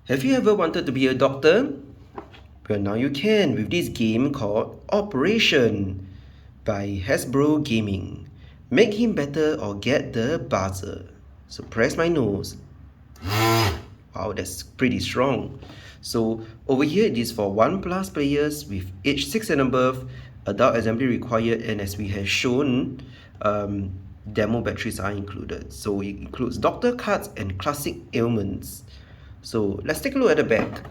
Have you ever wanted to be a doctor? Well, now you can with this game called Operation by Hasbro Gaming. Make him better or get the buzzer. So press my nose. Wow, that's pretty strong. So over here it is for 1+ players with age 6 and above, adult assembly required, and as we have shown, demo batteries are included. So it includes doctor cards and classic ailments. So let's take a look at the back.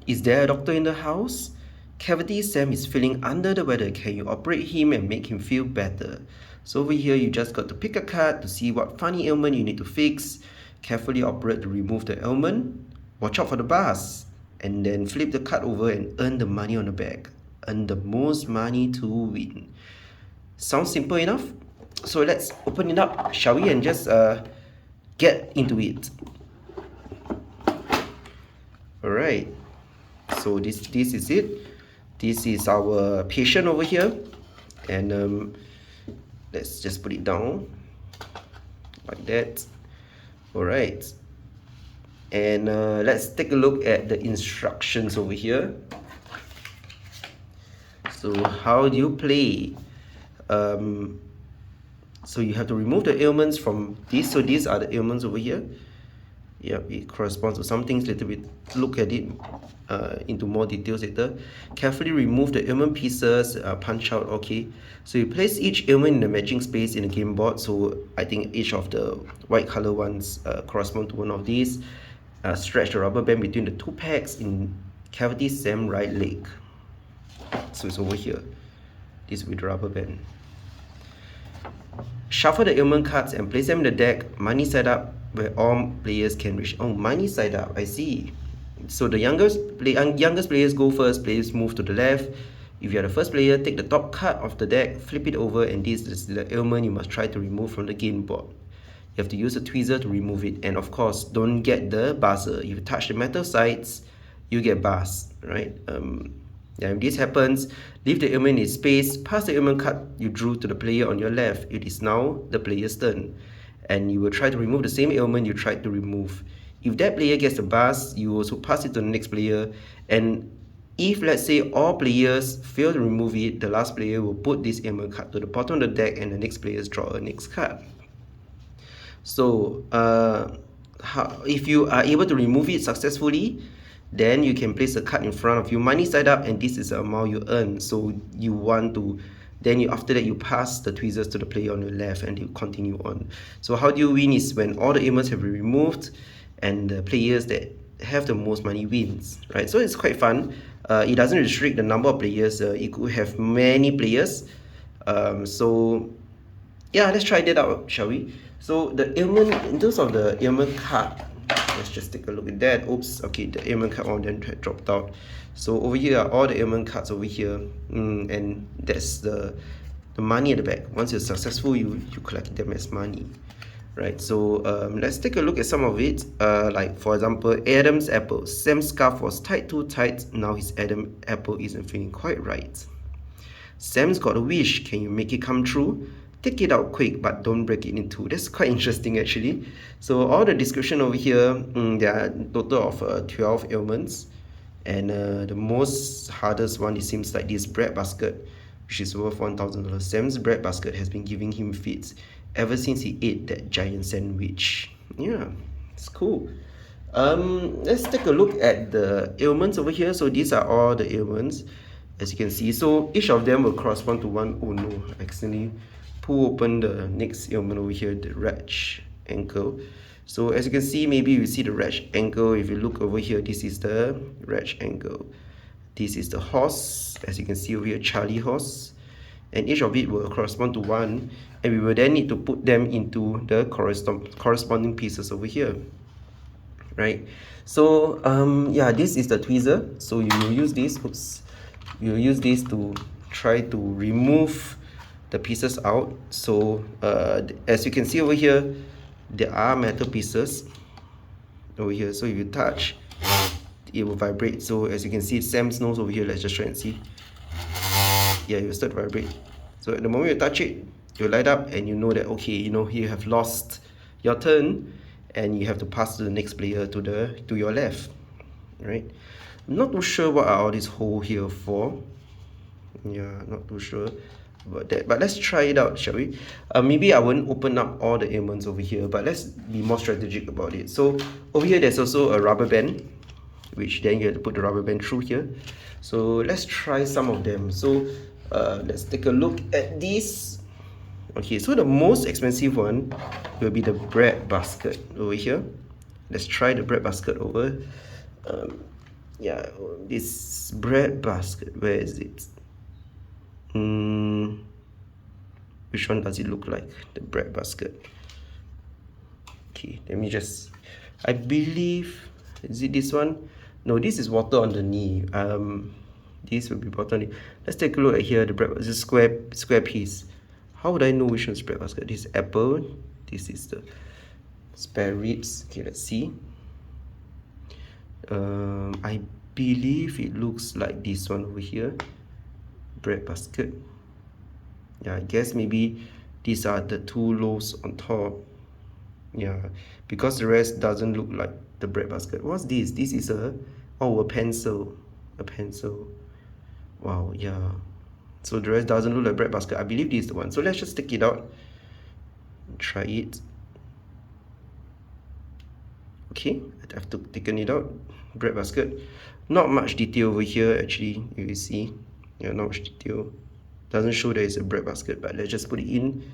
Is there a doctor in the house? Cavity Sam is feeling under the weather. Can you operate him and make him feel better? So over here, you just got to pick a card to see what funny ailment you need to fix. Carefully operate to remove the ailment. Watch out for the bars. And then flip the card over and earn the money on the back. Earn the most money to win. Sounds simple enough? So let's open it up, shall we? And just get into it. Alright. So this is it. This is our patient over here, and let's just put it down like that. All right, and let's take a look at the instructions over here. So how do you play? So you have to remove the ailments from these. So these are the ailments over here. Yeah, it corresponds to some things. Little bit look at it into more details later. Carefully remove the ailment pieces, punch out. Okay, so you place each ailment in the matching space in the game board. So I think each of the white color ones correspond to one of these. Stretch the rubber band between the two pegs in Cavity Sam right leg. So it's over here. This with the rubber band. Shuffle the ailment cards and place them in the deck. Money side up, where all players can reach. Oh, money side up, I see. So the youngest players go first. Players move to the left. If you are the first player, take the top card of the deck, flip it over, and this is the ailment you must try to remove from the game board. You have to use a tweezer to remove it, and of course, don't get the buzzer. If you touch the metal sides, you get buzzed, right? Yeah, if this happens, leave the ailment in its space, pass the ailment card you drew to the player on your left. It is now the player's turn, and you will try to remove the same ailment you tried to remove. If that player gets a buzz, you also pass it to the next player, and if let's say all players fail to remove it, the last player will put this ailment card to the bottom of the deck, and the next players draw a next card. So if you are able to remove it successfully, then you can place a card in front of you, money side up, and this is the amount you earn. So you want to, then after that you pass the tweezers to the player on your left, and you continue on. So how do you win is when all the ailments have been removed, and the players that have the most money wins, right? So it's quite fun. It doesn't restrict the number of players. It could have many players. So yeah, let's try that out, shall we? So the ailment, in terms of the ailment card, let's just take a look at that. Oops, okay, the ailment card one then dropped out. So over here are all the ailment cards over here, and that's the money at the back. Once you're successful, you collect them as money, right? So let's take a look at some of it. Like for example, Adam's apple. Sam's scarf was tied too tight. Now his Adam apple isn't feeling quite right. Sam's got a wish. Can you make it come true? Take it out quick, but don't break it in two. That's quite interesting actually. So all the description over here, there are a total of 12 ailments, and the most hardest one, it seems like this bread basket, which is worth $1,000. Sam's bread basket has been giving him fits ever since he ate that giant sandwich. Yeah, it's cool. Let's take a look at the ailments over here. So these are all the ailments, as you can see. So each of them will correspond to one. Oh no, I accidentally pull open the next ailment over here, the ratch ankle. So as you can see, maybe you see the ratch ankle. If you look over here, this is the ratch ankle. This is the horse, as you can see over here, Charlie horse, and each of it will correspond to one, and we will then need to put them into the corresponding pieces over here, right? So yeah, this is the tweezer. So you will use this. Oops, you will use this to try to remove the pieces out. So as you can see over here, there are metal pieces over here. So if you touch, it will vibrate. So as you can see, Sam's nose over here, let's just try and see. Yeah, it will start to vibrate. So at the moment you touch it, it will light up, and you know that, okay, you know, you have lost your turn, and you have to pass to the next player to your left, right? I'm not too sure what are all these holes here for. Yeah, not too sure about that, but let's try it out, shall we? Maybe I won't open up all the ailments over here, but let's be more strategic about it. So over here there's also a rubber band, which then you have to put the rubber band through here. So let's try some of them. So let's take a look at this. Okay, so the most expensive one will be the bread basket over here. Let's try the bread basket over. Yeah, this bread basket, where is it? Which one does it look like? The bread basket. Okay, let me just, I believe, is it this one? No, this is water on the knee. This will be water on the knee. Let's take a look at here. The bread, this is square piece. How would I know which one's bread basket? This is apple. This is the spare ribs. Okay, let's see. I believe it looks like this one over here. Bread basket. Yeah, I guess maybe these are the two loaves on top. Yeah, because the rest doesn't look like the bread basket. What's this? This is a pencil. A pencil. Wow, yeah. So the rest doesn't look like bread basket. I believe this is the one. So let's just take it out. Try it. Okay, I've taken it out. Bread basket. Not much detail over here actually. You will see. Yeah, not much detail. Doesn't show that it's a bread basket, but let's just put it in.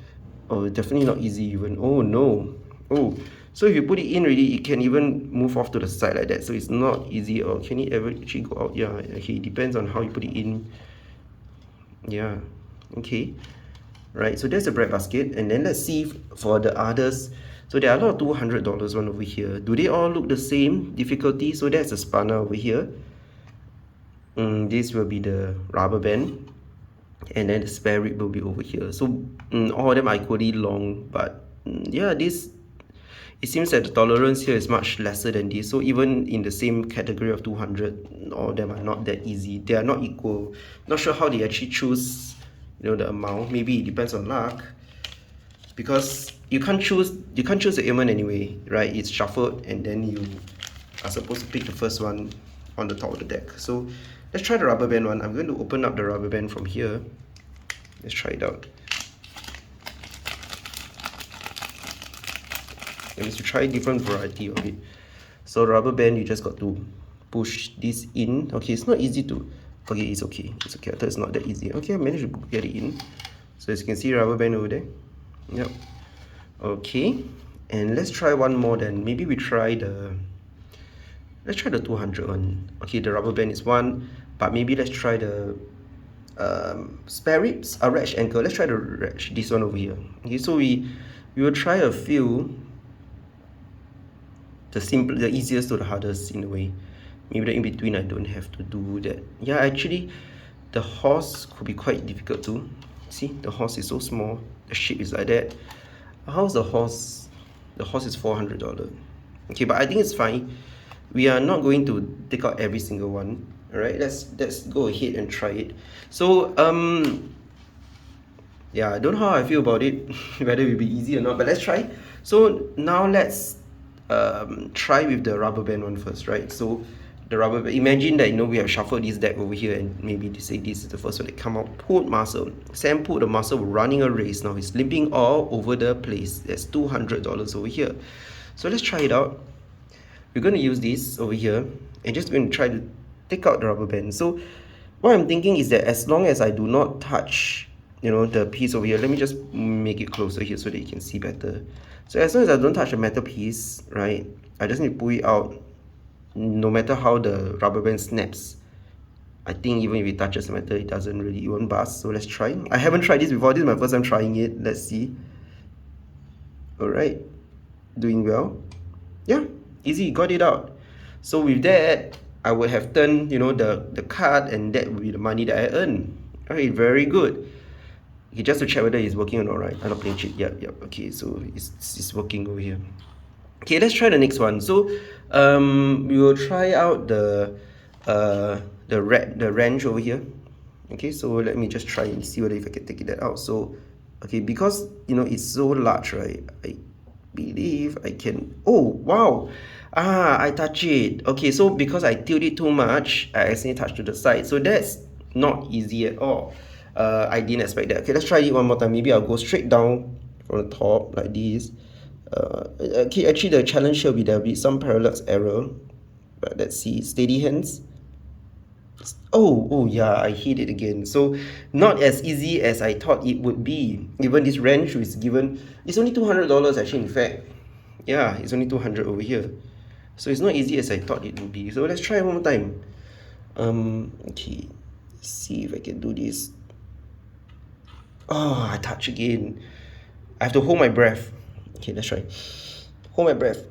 Oh, definitely not easy even. Oh no. Oh, so if you put it in already, it can even move off to the side like that. So it's not easy. Or can it ever actually go out? Yeah, okay, it depends on how you put it in. Yeah, okay. Right, so there's the bread basket. And then let's see for the others. So there are a lot of $200 one over here. Do they all look the same difficulty? So there's a spanner over here. This will be the rubber band. And then the spare rib will be over here. So all of them are equally long, but yeah, this, it seems that the tolerance here is much lesser than this. So even in the same category of 200, all of them are not that easy. They are not equal. Not sure how they actually choose, you know, the amount. Maybe it depends on luck, because you can't choose the ailment anyway, right? It's shuffled and then you are supposed to pick the first one on the top of the deck. So let's try the rubber band one. I'm going to open up the rubber band from here. Let's try it out. That means to try a different variety of it. So rubber band, you just got to push this in. Okay, it's not easy to, okay, it's okay. It's okay. I thought it's not that easy. Okay, I managed to get it in. So as you can see, rubber band over there. Yep. Okay, and let's try one more then. Maybe we try the, let's try the 200 one. Okay, the rubber band is one, but maybe let's try the spare ribs, a wretch ankle. Let's try the wretch, this one over here. Okay, so we will try a few, the easiest to the hardest in a way. Maybe the in between I don't have to do that. Yeah, actually the horse could be quite difficult too. See, the horse is so small, the shape is like that. How's the horse? The horse is $400. Okay, but I think it's fine. We are not going to take out every single one. All right, let's go ahead and try it. So yeah, I don't know how I feel about it, whether it will be easy or not, but let's try. So now let's try with the rubber band one first, right? So the rubber band, imagine that, you know, we have shuffled this deck over here, and maybe they say this is the first one that come out. Pulled muscle. Sam pulled the muscle running a race. Now he's limping all over the place. That's $200 over here. So let's try it out. We're going to use this over here and just going to try to take out the rubber band. So what I'm thinking is that as long as I do not touch, you know, the piece over here, let me just make it closer here so that you can see better. So as long as I don't touch the metal piece, right, I just need to pull it out. No matter how the rubber band snaps, I think even if it touches the metal, it doesn't really, it won't bust. So let's try. I haven't tried this before. This is my first time trying it. Let's see. All right, doing well. Yeah, easy, got it out. So with that, I would have turned, you know, the card, and that would be the money that I earn. Okay, very good. Okay, just to check whether it's working or not, right? I'm not playing cheat. Yep. Okay, so it's working over here. Okay, let's try the next one. So we will try out the wrench over here. Okay, so let me just try and see whether if I can take that out. So okay, because, you know, it's so large, right, believe I can. Oh wow, I touch it. Okay, so because I tilt it too much, I accidentally touched to the side, so that's not easy at all. I didn't expect that. Okay, let's try it one more time. Maybe I'll go straight down from the top like this. Okay, actually the challenge here will be there'll be some parallax error, but let's see. Steady hands. Oh yeah, I hit it again. So not as easy as I thought it would be. Even this wrench is given, it's only $200 actually, in fact. Yeah, it's only 200 over here. So it's not easy as I thought it would be. So let's try one more time. Okay, let's see if I can do this. Oh, I touch again. I have to hold my breath. Okay, let's try. Hold my breath.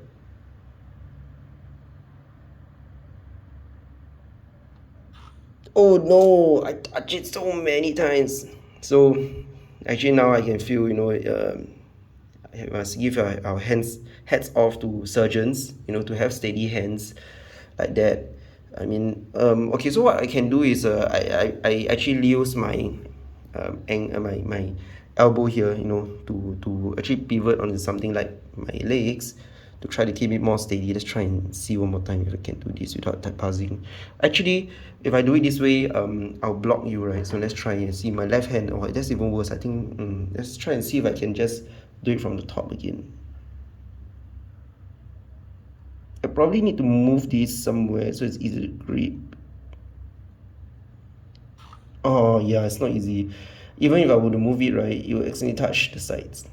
Oh no, I touched it so many times. So actually now I can feel, I must give our hats off to surgeons, to have steady hands like that. I mean, okay, so what I can do is I actually use my my elbow here, to actually pivot on something like my legs to try to keep it more steady. Let's try and see one more time if I can do this without buzzing. Actually, if I do it this way, I'll block you, right? So let's try and see my left hand. Oh, that's even worse. I think, let's try and see if I can just do it from the top again. I probably need to move this somewhere so it's easy to grip. Oh yeah, it's not easy. Even if I were to move it, right, it will accidentally touch the sides.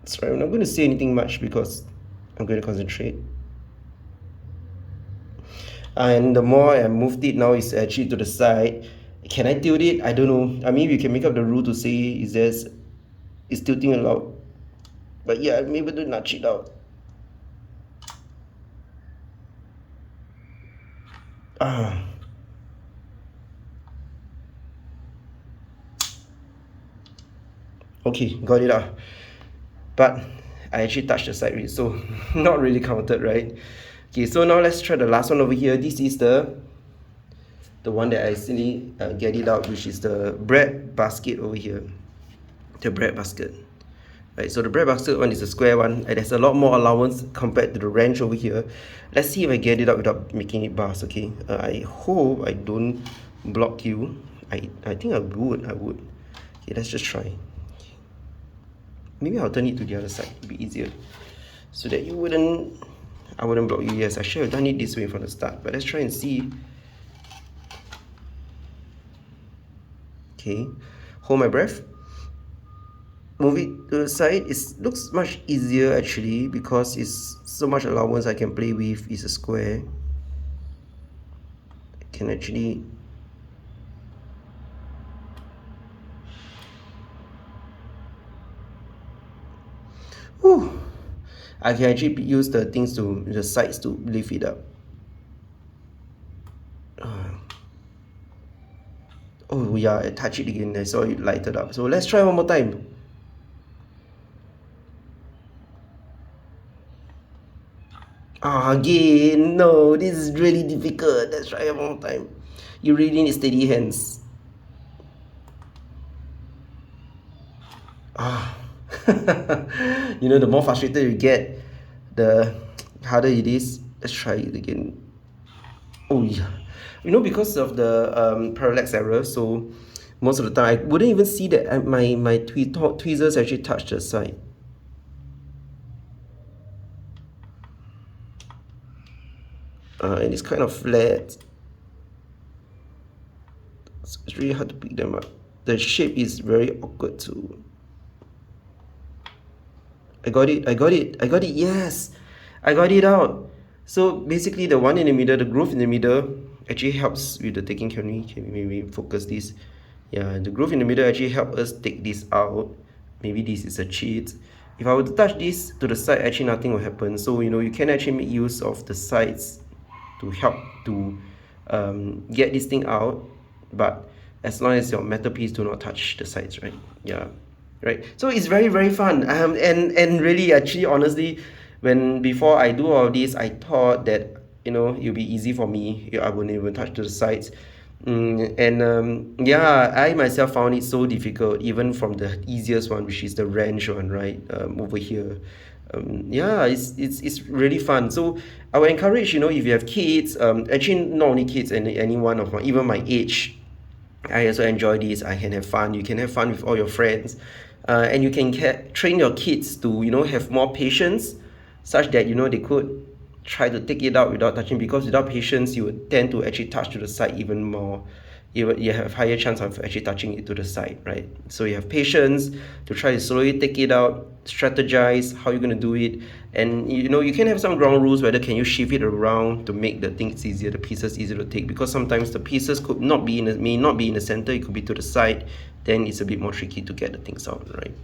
Sorry, I'm not going to say anything much because I'm going to concentrate. And the more I moved it, now it's actually to the side. Can I tilt it? I don't know. I mean, you can make up the rule to say is tilting allowed. But yeah, I'm able to nudge it out. Okay, got it out. But I actually touched the side, so not really counted, right? Okay, so now let's try the last one over here. This is the one that I actually get it out, which is the bread basket over here. The bread basket. Right, so the bread basket one is a square one, and there's a lot more allowance compared to the wrench over here. Let's see if I get it out without making it bust, okay? I hope I don't block you. I think I would. Okay, let's just try. Maybe I'll turn it to the other side, it'll be easier. So that I wouldn't block you. Yes, I should have done it this way from the start, but let's try and see. Okay, hold my breath. Move it to the side. It looks much easier actually because it's so much allowance I can play with. It's a square. I can actually I can actually use the sides to lift it up. Oh yeah, I touch it again. I saw it lighted up. So let's try one more time. Again, no, this is really difficult. Let's try one more time. You really need steady hands. The more frustrated you get, the harder it is. Let's try it again. Oh yeah, because of the parallax error, so most of the time I wouldn't even see that my tweezers actually touch the side. And it's kind of flat, so it's really hard to pick them up. The shape is very awkward too. I got it, yes! I got it out! So basically the one in the middle, the groove in the middle actually helps with the taking. Can we maybe focus this? Yeah, the groove in the middle actually help us take this out. Maybe this is a cheat. If I were to touch this to the side, actually nothing will happen. So you can actually make use of the sides to help to get this thing out, but as long as your metal piece do not touch the sides, right? Yeah, right. So it's very, very fun. And really, actually, honestly, before I do all this, I thought that it'll be easy for me. I wouldn't even touch the sides. Yeah, I myself found it so difficult, even from the easiest one, which is the wrench one, right? Over here. Yeah, it's really fun. So I would encourage, if you have kids, actually not only kids, and anyone of my, even my age, I also enjoy this. I can have fun. You can have fun with all your friends, and you can train your kids to have more patience, such that they could try to take it out without touching. Because without patience, you would tend to actually touch to the side even more. You have higher chance of actually touching it to the side, right? So you have patience to try to slowly take it out, strategize how you're going to do it, and you can have some ground rules, whether can you shift it around to make the things easier, the pieces easier to take, because sometimes the pieces could not be may not be in the center, it could be to the side, then it's a bit more tricky to get the things out, right?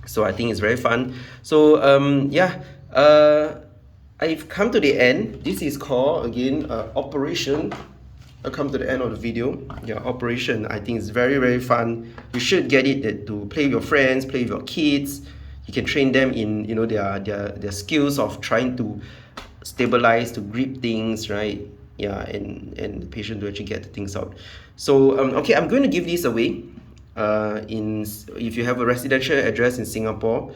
So I think it's very fun. So yeah, I've come to the end. This is called again Operation. I come to the end of the video. Yeah, Operation. I think it's very, very fun. You should get it to play with your friends, play with your kids. You can train them in their skills of trying to stabilize, to grip things, right? Yeah, and the patient to actually get the things out. So okay, I'm going to give this away. In If you have a residential address in Singapore,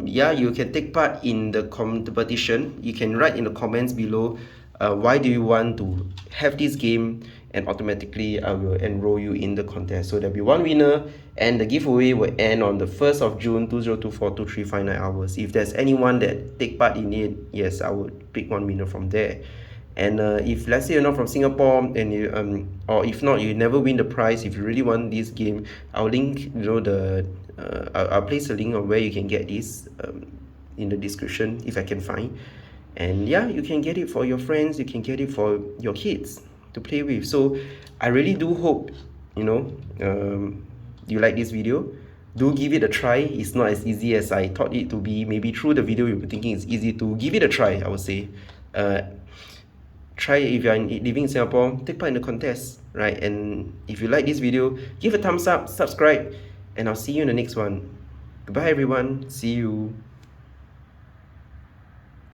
yeah, you can take part in the competition. You can write in the comments below, why do you want to have this game, and automatically I will enroll you in the contest. So there'll be one winner, and the giveaway will end on the 1st of June 2024, 2359 hours. If there's anyone that take part in it, yes, I would pick one winner from there. And if let's say you're not from Singapore, and you or if not, you never win the prize, if you really want this game, I'll link I'll place a link on where you can get this in the description if I can find. And yeah, you can get it for your friends, you can get it for your kids to play with. So I really do hope you like this video. Do give it a try. It's not as easy as I thought it to be. Maybe through the video you'll be thinking it's easy. To give it a try, I would say. Try it. If you're living in Singapore, take part in the contest, right? And if you like this video, give a thumbs up, subscribe, and I'll see you in the next one. Goodbye everyone, see you.